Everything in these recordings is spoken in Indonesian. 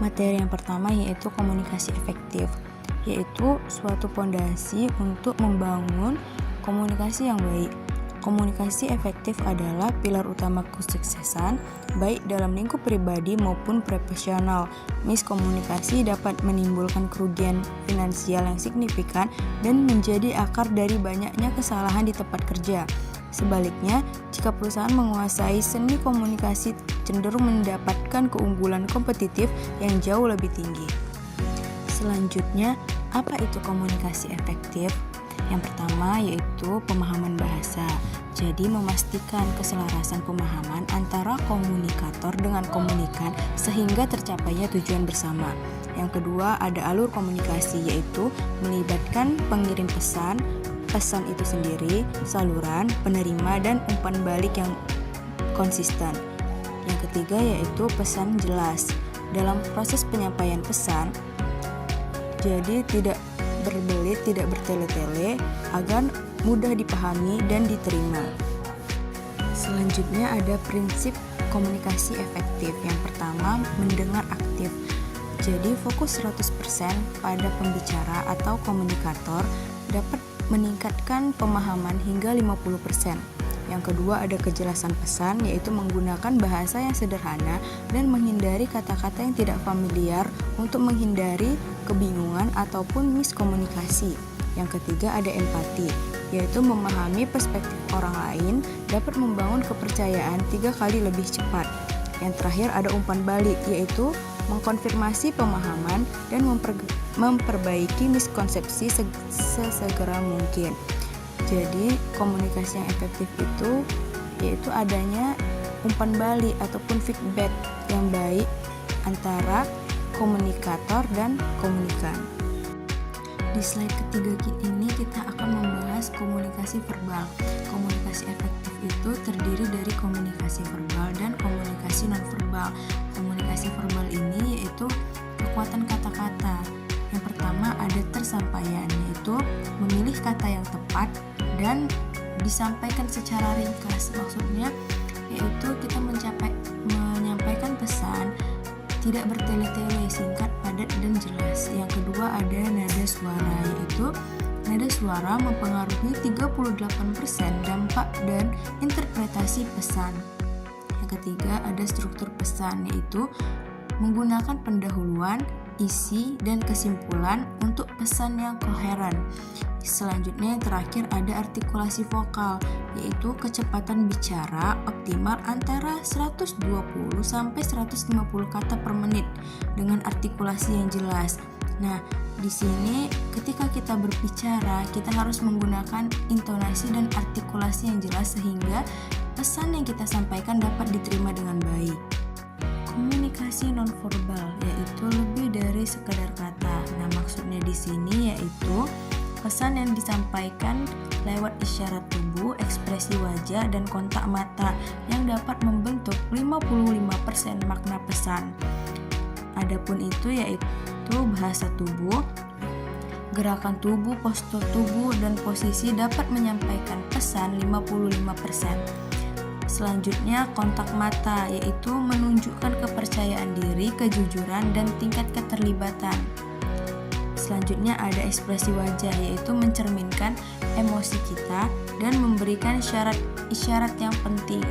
Materi yang pertama yaitu komunikasi efektif, yaitu suatu fondasi untuk membangun komunikasi yang baik. Komunikasi efektif adalah pilar utama kesuksesan, baik dalam lingkup pribadi maupun profesional. Miskomunikasi dapat menimbulkan kerugian finansial yang signifikan dan menjadi akar dari banyaknya kesalahan di tempat kerja. Sebaliknya, jika perusahaan menguasai seni komunikasi, cenderung mendapatkan keunggulan kompetitif yang jauh lebih tinggi. Selanjutnya, apa itu komunikasi efektif? Yang pertama yaitu pemahaman bahasa. Jadi memastikan keselarasan pemahaman antara komunikator dengan komunikan sehingga tercapainya tujuan bersama. Yang kedua ada alur komunikasi, yaitu melibatkan pengirim pesan, pesan itu sendiri, saluran, penerima, dan umpan balik yang konsisten. Yang ketiga yaitu pesan jelas. Dalam proses penyampaian pesan, jadi tidak berbelit, tidak bertele-tele agar mudah dipahami dan diterima. Selanjutnya ada prinsip komunikasi efektif. Yang pertama, mendengar aktif. Jadi fokus 100% pada pembicara atau komunikator dapat meningkatkan pemahaman hingga 50%. Yang kedua ada kejelasan pesan, yaitu menggunakan bahasa yang sederhana dan menghindari kata-kata yang tidak familiar untuk menghindari kebingungan ataupun miskomunikasi. Yang ketiga ada empati, yaitu memahami perspektif orang lain dapat membangun kepercayaan 3 kali lebih cepat. Yang terakhir ada umpan balik, yaitu mengkonfirmasi pemahaman dan memperbaiki miskonsepsi sesegera mungkin. Jadi komunikasi yang efektif itu yaitu adanya umpan balik ataupun feedback yang baik antara komunikator dan komunikan. Di slide ketiga ini kita akan membahas komunikasi verbal. Komunikasi efektif itu terdiri dari komunikasi verbal dan komunikasi nonverbal. Komunikasi verbal ini yaitu kekuatan kata-kata. Yang pertama ada tersampaian, yaitu memilih kata yang tepat dan disampaikan secara ringkas. Maksudnya yaitu kita menyampaikan pesan tidak bertele-tele, singkat, padat, dan jelas. Yang kedua ada nada suara, yaitu nada suara mempengaruhi 38% dampak dan interpretasi pesan. Yang ketiga ada struktur pesan, yaitu menggunakan pendahuluan, isi, dan kesimpulan untuk pesan yang koheren. Selanjutnya yang terakhir ada artikulasi vokal, yaitu kecepatan bicara optimal antara 120 sampai 150 kata per menit dengan artikulasi yang jelas. Nah, di sini ketika kita berbicara, kita harus menggunakan intonasi dan artikulasi yang jelas sehingga pesan yang kita sampaikan dapat diterima dengan baik. Komunikasi nonverbal yaitu lebih dari sekadar kata. Nah, maksudnya di sini yaitu pesan yang disampaikan lewat isyarat tubuh, ekspresi wajah, dan kontak mata yang dapat membentuk 55% makna pesan. Adapun itu yaitu bahasa tubuh, gerakan tubuh, postur tubuh, dan posisi dapat menyampaikan pesan 55%. Selanjutnya kontak mata, yaitu menunjukkan kepercayaan diri, kejujuran, dan tingkat keterlibatan. Selanjutnya ada ekspresi wajah, yaitu mencerminkan emosi kita dan memberikan isyarat yang penting.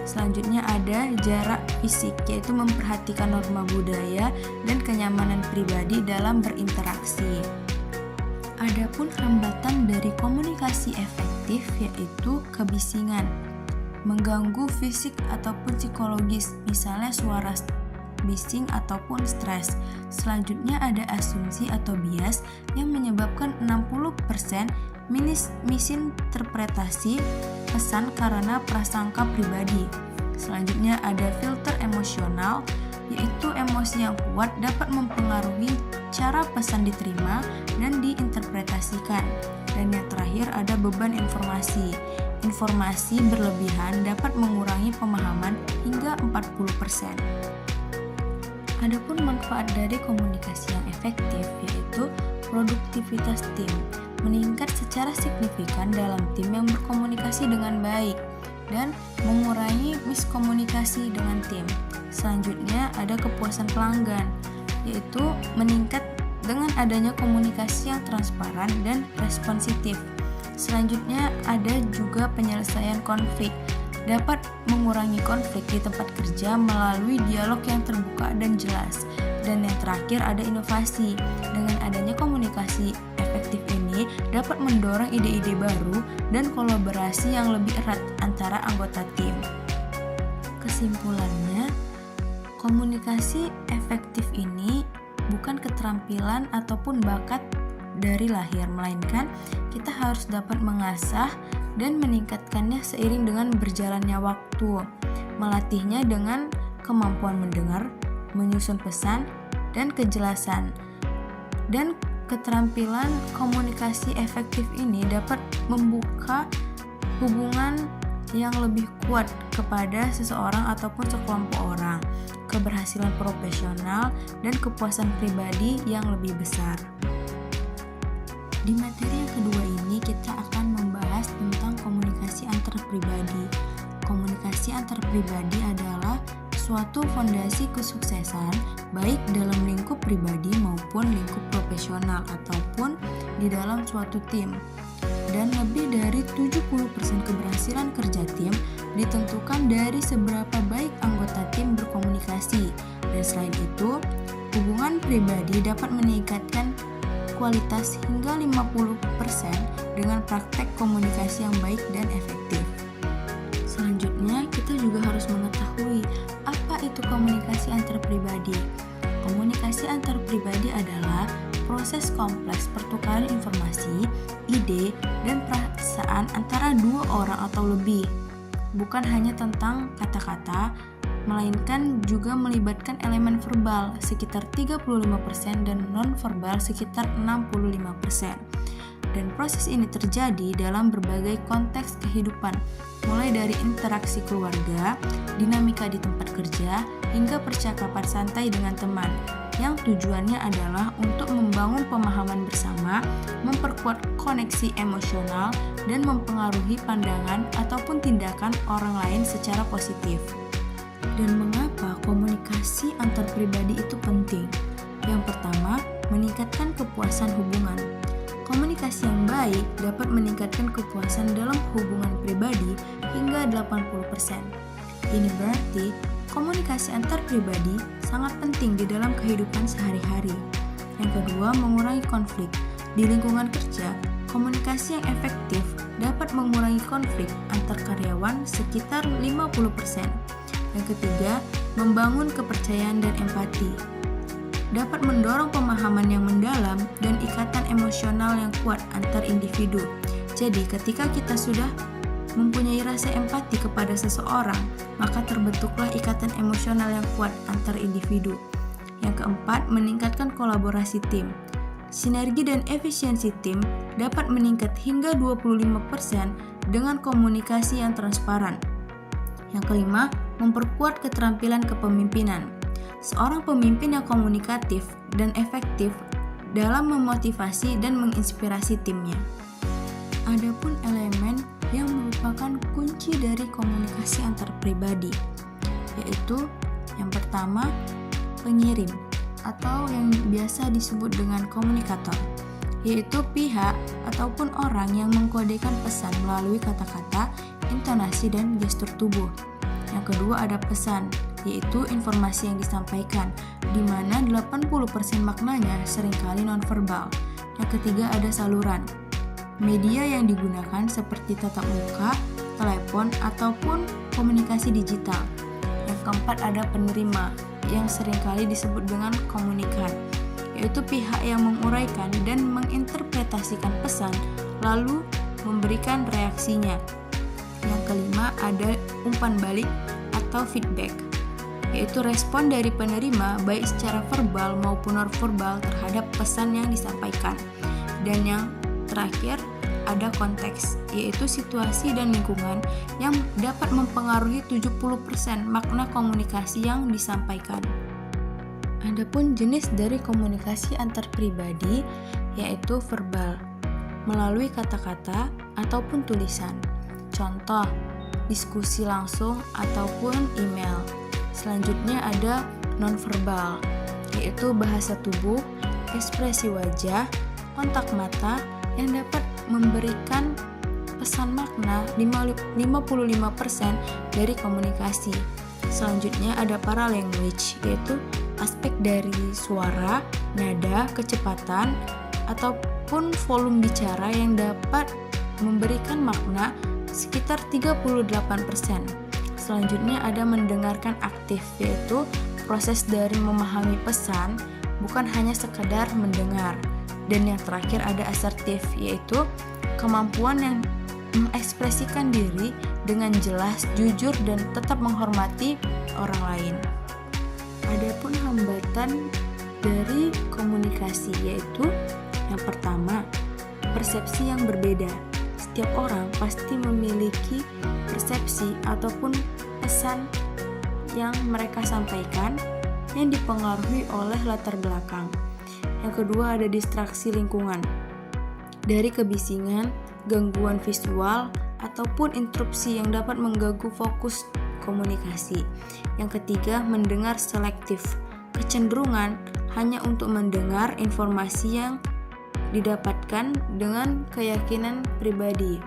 Selanjutnya ada jarak fisik, yaitu memperhatikan norma budaya dan kenyamanan pribadi dalam berinteraksi. Adapun hambatan dari komunikasi efektif yaitu kebisingan, mengganggu fisik ataupun psikologis, misalnya suara bising ataupun stres. Selanjutnya ada asumsi atau bias yang menyebabkan 60% misinterpretasi pesan karena prasangka pribadi. Selanjutnya ada filter emosional, yaitu emosi yang kuat dapat mempengaruhi cara pesan diterima dan diinterpretasikan. Dan yang terakhir ada beban informasi. Informasi berlebihan dapat mengurangi pemahaman hingga 40%. Adapun manfaat dari komunikasi yang efektif yaitu produktivitas tim, meningkat secara signifikan dalam tim yang berkomunikasi dengan baik. dan mengurangi miskomunikasi dengan tim. Selanjutnya ada kepuasan pelanggan, yaitu meningkat dengan adanya komunikasi yang transparan dan responsif. Selanjutnya ada juga penyelesaian konflik, dapat mengurangi konflik di tempat kerja melalui dialog yang terbuka dan jelas. Dan yang terakhir ada inovasi. Dengan adanya komunikasi efektif ini dapat mendorong ide-ide baru dan kolaborasi yang lebih erat antara anggota tim. Kesimpulannya, komunikasi efektif ini bukan keterampilan ataupun bakat dari lahir, melainkan kita harus dapat mengasah dan meningkatkannya seiring dengan berjalannya waktu. Melatihnya dengan kemampuan mendengar, menyusun pesan, dan kejelasan. Dan keterampilan komunikasi efektif ini dapat membuka hubungan yang lebih kuat kepada seseorang ataupun sekelompok orang, keberhasilan profesional, dan kepuasan pribadi yang lebih besar. Di materi yang kedua ini kita akan membahas tentang komunikasi antar pribadi. Komunikasi antar pribadi adalah suatu fondasi kesuksesan baik dalam lingkup pribadi maupun lingkup profesional ataupun di dalam suatu tim. Dan lebih dari 70% keberhasilan kerja tim ditentukan dari seberapa baik anggota tim berkomunikasi. Dan selain itu, hubungan pribadi dapat meningkatkan kualitas hingga 50% dengan praktek komunikasi yang baik dan efektif. Selanjutnya, kita juga harus mengetahui apa itu komunikasi antar pribadi. Komunikasi antar pribadi adalah proses kompleks pertukaran informasi, ide, dan perasaan antara dua orang atau lebih. Bukan hanya tentang kata-kata, melainkan juga melibatkan elemen verbal sekitar 35% dan non-verbal sekitar 65%. Dan proses ini terjadi dalam berbagai konteks kehidupan, mulai dari interaksi keluarga, dinamika di tempat kerja, hingga percakapan santai dengan teman, yang tujuannya adalah untuk membangun pemahaman bersama, memperkuat koneksi emosional, dan mempengaruhi pandangan ataupun tindakan orang lain secara positif. Dan mengapa komunikasi antar pribadi itu penting? Yang pertama, meningkatkan kepuasan hubungan. Komunikasi yang baik dapat meningkatkan kepuasan dalam hubungan pribadi hingga 80%. Ini berarti komunikasi antar pribadi sangat penting di dalam kehidupan sehari-hari. Yang kedua, mengurangi konflik. Di lingkungan kerja, komunikasi yang efektif dapat mengurangi konflik antar karyawan sekitar 50%. Yang ketiga, membangun kepercayaan dan empati. Dapat mendorong pemahaman yang mendalam dan ikatan emosional yang kuat antar individu. Jadi, ketika kita sudah mempunyai rasa empati kepada seseorang, maka terbentuklah ikatan emosional yang kuat antar individu. Yang keempat, meningkatkan kolaborasi tim. Sinergi dan efisiensi tim dapat meningkat hingga 25% dengan komunikasi yang transparan. Yang kelima, memperkuat keterampilan kepemimpinan. Seorang pemimpin yang komunikatif dan efektif dalam memotivasi dan menginspirasi timnya. Adapun elemen yang merupakan kunci dari komunikasi antar pribadi, yaitu yang pertama, pengirim atau yang biasa disebut dengan komunikator, yaitu pihak ataupun orang yang mengkodekan pesan melalui kata-kata, intonasi, dan gestur tubuh. Yang kedua ada pesan, yaitu informasi yang disampaikan, di mana 80% maknanya seringkali nonverbal. Yang ketiga ada saluran. Media yang digunakan seperti tatap muka, telepon, ataupun komunikasi digital. Yang keempat ada penerima, yang seringkali disebut dengan komunikan, yaitu pihak yang menguraikan dan menginterpretasikan pesan, lalu memberikan reaksinya. Yang kelima ada umpan balik atau feedback, yaitu respon dari penerima baik secara verbal maupun non-verbal terhadap pesan yang disampaikan. Dan yang terakhir ada konteks, yaitu situasi dan lingkungan yang dapat mempengaruhi 70% makna komunikasi yang disampaikan. Adapun jenis dari komunikasi antar pribadi yaitu verbal, melalui kata-kata ataupun tulisan. Contoh, diskusi langsung ataupun email. Selanjutnya ada nonverbal, yaitu bahasa tubuh, ekspresi wajah, kontak mata yang dapat memberikan pesan makna 55% dari komunikasi. Selanjutnya ada paralanguage, yaitu aspek dari suara, nada, kecepatan, ataupun volume bicara yang dapat memberikan makna sekitar 38%. Selanjutnya ada mendengarkan aktif, yaitu proses dari memahami pesan, bukan hanya sekadar mendengar. Dan yang terakhir ada asertif, yaitu kemampuan yang mengekspresikan diri dengan jelas, jujur, dan tetap menghormati orang lain. Adapun hambatan dari komunikasi yaitu yang pertama, persepsi yang berbeda. Setiap orang pasti memiliki persepsi ataupun pesan yang mereka sampaikan yang dipengaruhi oleh latar belakang. Yang kedua ada distraksi lingkungan. Dari kebisingan, gangguan visual, ataupun interupsi yang dapat mengganggu fokus komunikasi. Yang ketiga, mendengar selektif. Kecenderungan hanya untuk mendengar informasi yang didapatkan dengan keyakinan pribadi,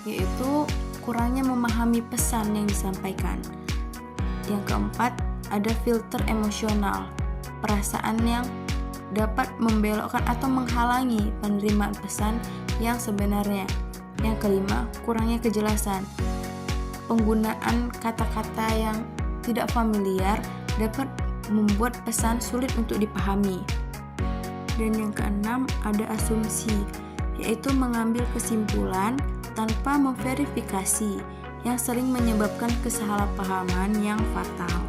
yaitu kurangnya memahami pesan yang disampaikan. Yang keempat, ada filter emosional. Perasaan yang dapat membelokkan atau menghalangi penerimaan pesan yang sebenarnya. Yang kelima, kurangnya kejelasan. Penggunaan kata-kata yang tidak familiar dapat membuat pesan sulit untuk dipahami. Dan yang keenam, ada asumsi, yaitu mengambil kesimpulan tanpa memverifikasi, yang sering menyebabkan kesalahpahaman yang fatal.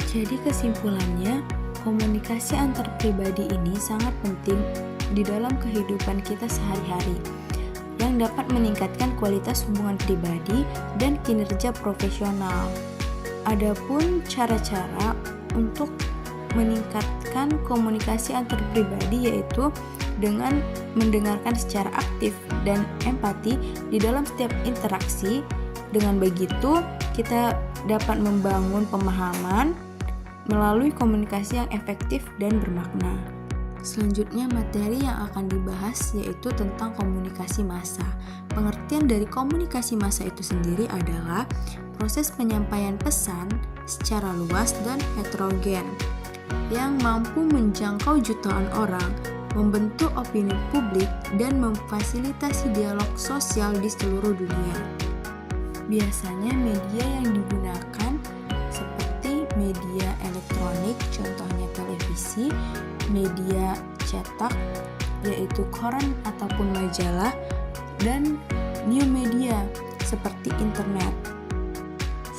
Jadi kesimpulannya, komunikasi antar pribadi ini sangat penting di dalam kehidupan kita sehari-hari, yang dapat meningkatkan kualitas hubungan pribadi dan kinerja profesional. Adapun cara-cara untuk meningkatkan komunikasi antar pribadi yaitu dengan mendengarkan secara aktif dan empati di dalam setiap interaksi. Dengan begitu, kita dapat membangun pemahaman melalui komunikasi yang efektif dan bermakna. Selanjutnya materi yang akan dibahas yaitu tentang komunikasi massa. Pengertian dari komunikasi massa itu sendiri adalah proses penyampaian pesan secara luas dan heterogen yang mampu menjangkau jutaan orang, membentuk opini publik, dan memfasilitasi dialog sosial di seluruh dunia. Biasanya media yang digunakan seperti media elektronik, contohnya televisi, media cetak, yaitu koran ataupun majalah, dan new media seperti internet.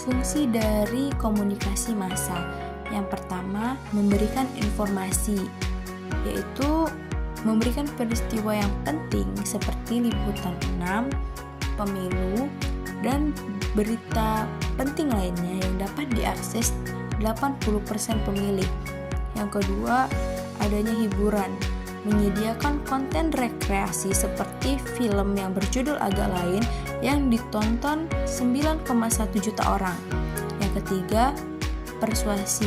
Fungsi dari komunikasi massa yang pertama, memberikan informasi, yaitu memberikan peristiwa yang penting seperti liputan 6, pemilu, dan berita penting lainnya yang dapat diakses 80% pemilih. Yang kedua, adanya hiburan, menyediakan konten rekreasi seperti film yang berjudul agak lain yang ditonton 9,1 juta orang. Yang ketiga, persuasi,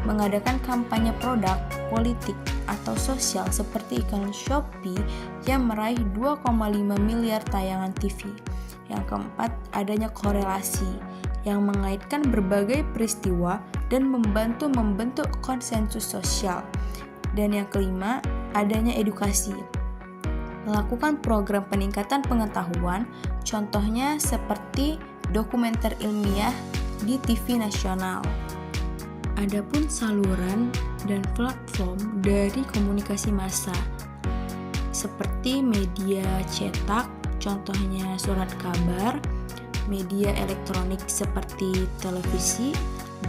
mengadakan kampanye produk, politik, atau sosial seperti iklan Shopee yang meraih 2,5 miliar tayangan TV. Yang keempat, adanya korelasi yang mengaitkan berbagai peristiwa dan membantu membentuk konsensus sosial. Dan yang kelima, adanya edukasi. Melakukan program peningkatan pengetahuan, contohnya seperti dokumenter ilmiah di TV nasional. Adapun saluran dan platform dari komunikasi massa, seperti media cetak, contohnya surat kabar, media elektronik seperti televisi,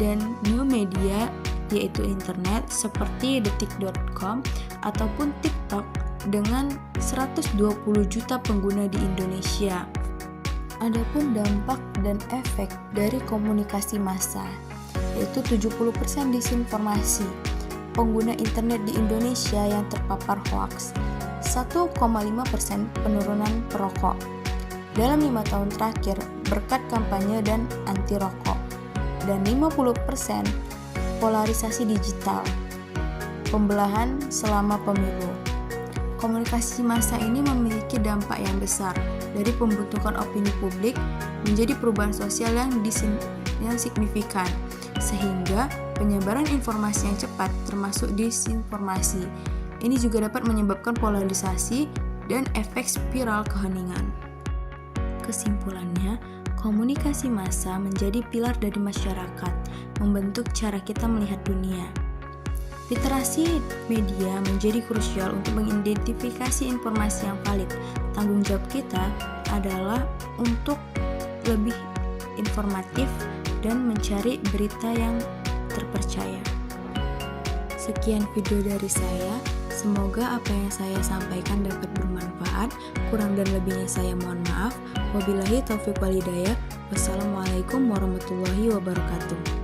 dan new media yaitu internet seperti detik.com ataupun TikTok dengan 120 juta pengguna di Indonesia. Adapun dampak dan efek dari komunikasi massa, yaitu 70% disinformasi. Pengguna internet di Indonesia yang terpapar hoaks, 1,5% penurunan perokok. dalam 5 tahun terakhir berkat kampanye dan anti rokok, dan 50% polarisasi digital, pembelahan selama pemilu. Komunikasi massa ini memiliki dampak yang besar, dari pembentukan opini publik menjadi perubahan sosial yang signifikan, sehingga penyebaran informasi yang cepat termasuk disinformasi. Ini juga dapat menyebabkan polarisasi dan efek spiral keheningan. Kesimpulannya, komunikasi massa menjadi pilar dari masyarakat, membentuk cara kita melihat dunia. Literasi media menjadi krusial untuk mengidentifikasi informasi yang valid. Tanggung jawab kita adalah untuk lebih informatif dan mencari berita yang terpercaya. Sekian video dari saya. Semoga apa yang saya sampaikan dapat bermanfaat. Kurang dan lebihnya saya mohon maaf. Wabillahi taufiq wal hidayah. Wassalamualaikum warahmatullahi wabarakatuh.